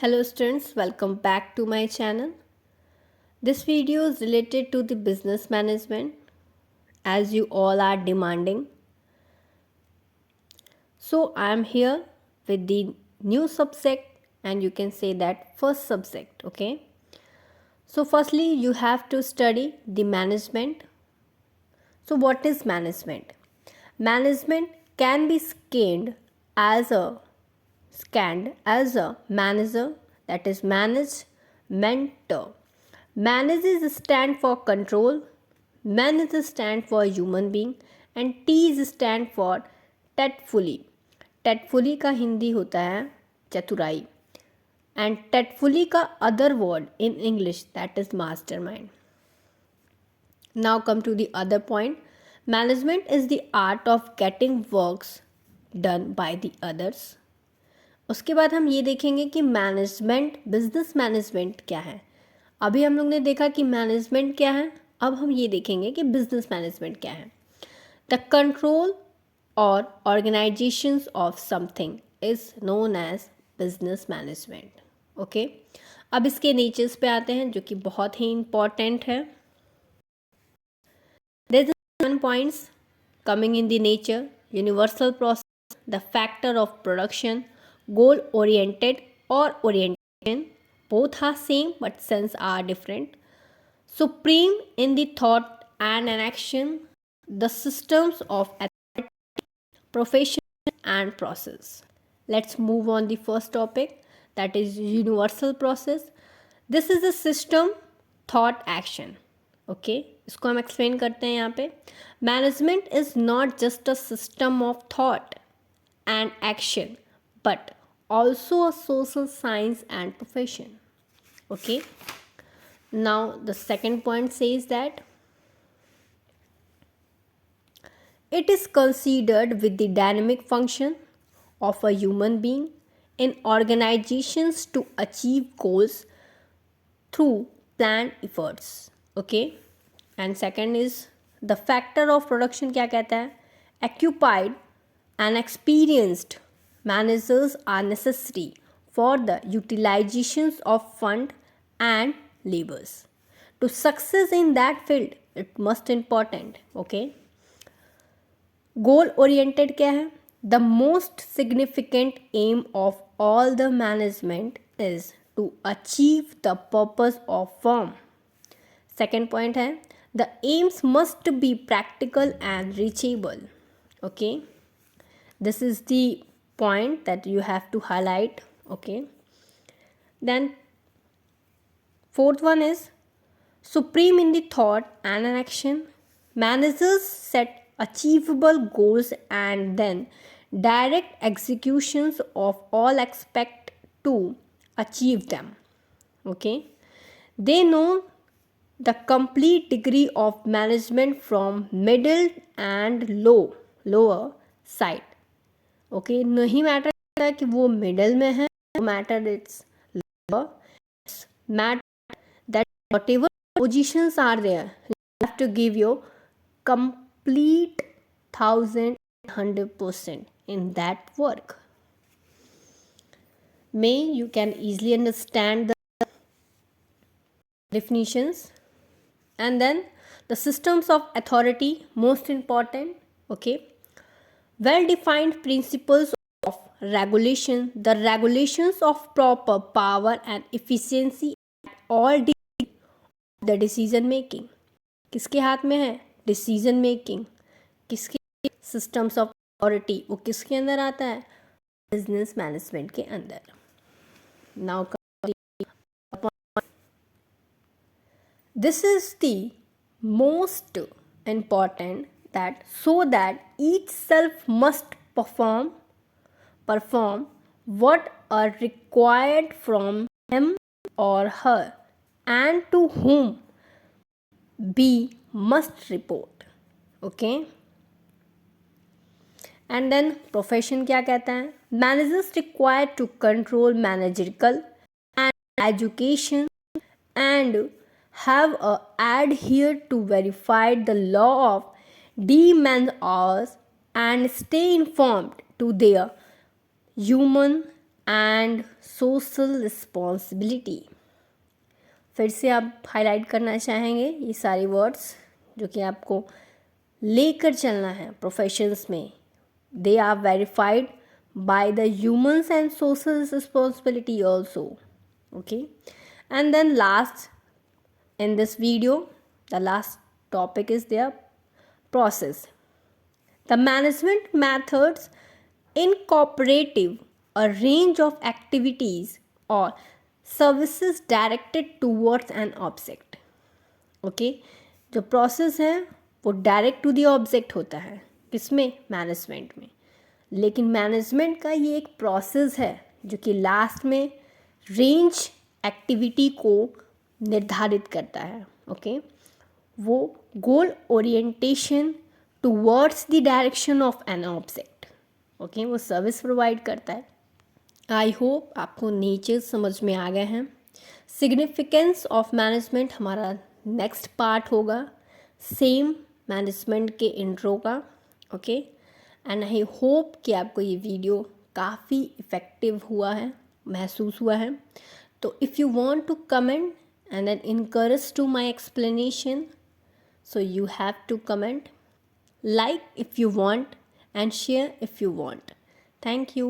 Hello students, welcome back to my channel. This video is related to the business management as you all are demanding. So I am here with the new subject and you can say that first subject, okay? So firstly you have to study the management. So what is management? Management can be scanned as a manager, that is manage, mentor. Manage is stand for control, man is stand for human being and T is stand for tactfully. Tactfully का हिंदी होता है चतुराई and tactfully का other word in English that is mastermind. Now come to the other point. Management is the art of getting works done by the others. उसके बाद हम ये देखेंगे कि मैनेजमेंट, बिजनेस मैनेजमेंट क्या है. अभी हम लोग ने देखा कि मैनेजमेंट क्या है, अब हम ये देखेंगे कि बिजनेस मैनेजमेंट क्या है. द कंट्रोल और organisations of something is known as business management. Okay, अब इसके नेचर्स पे आते हैं जो कि बहुत ही इंपॉर्टेंट है. There is 7 points coming in the nature. Universal process, the factor of production, goal oriented or orientation, both are same but sense are different. Supreme in the thought and an action, the systems of authority, profession and process. Let's move on the first topic, that is universal process. This is a system, thought, action. Okay, इसको हम explain करते हैं यहाँ पे. Management is not just a system of thought and action but also a social science and profession. Okay, now the second point says that it is considered with the dynamic function of a human being in organizations to achieve goals through planned efforts. Okay, and second is the factor of production. क्या कहता है? Occupied and experienced managers are necessary for the utilizations of fund and labors. To success in that field, it must important. Okay. Goal oriented क्या है? The most significant aim of all the management is to achieve the purpose of firm. Second point है, the aims must be practical and reachable. Okay. This is the point that you have to highlight. Okay, then fourth one is supreme in the thought and an action. Managers set achievable goals and then direct executions of all expect to achieve them. Okay, they know the complete degree of management from middle and lower side. ओके, नहीं matter करता कि वो middle में है, matter it's matter that whatever positions are there you have to give your complete 100% in that work. May you can easily understand the definitions. And then the systems of authority, most important. Okay, well-defined principles of regulation, the regulations of proper power and efficiency at all the decision making. किसके हाथ में है? Decision making. किसके? Systems of authority, वो किसके अंदर आता है? बिजनेस मैनेजमेंट के अंदर. Now this is the most important that so that each self must perform what are required from him or her and to whom be must report. Okay, and then profession क्या कहता है? Managers required to control managerial and education and have adhere to verify the law of demand hours and stay informed to their human and social responsibility. फिर से आप highlight करना चाहेंगे ये सारी वर्ड्स जो कि आपको लेकर चलना है प्रोफेशंस में। They are verified by the humans and social responsibility also. Okay, and then last in this video, the last topic is their process. The management methods incorporate a range of activities or services directed towards an object. Okay, जो process है वो direct to the object होता है, किसमें? Management में। लेकिन management का ये एक प्रोसेस है जो कि लास्ट में रेंज एक्टिविटी को निर्धारित करता है। ओके, वो goal orientation towards the direction of an object. Okay, वो सर्विस प्रोवाइड करता है। आई होप आपको नेचर समझ में आ गए हैं। सिग्निफिकेंस ऑफ मैनेजमेंट हमारा नेक्स्ट पार्ट होगा, सेम मैनेजमेंट के इंट्रो का। ओके, एंड आई होप कि आपको ये वीडियो काफ़ी इफ़ेक्टिव हुआ है, महसूस हुआ है। तो if you want to comment and then encourage to my explanation, so you have to comment, like if you want, and share if you want. Thank you.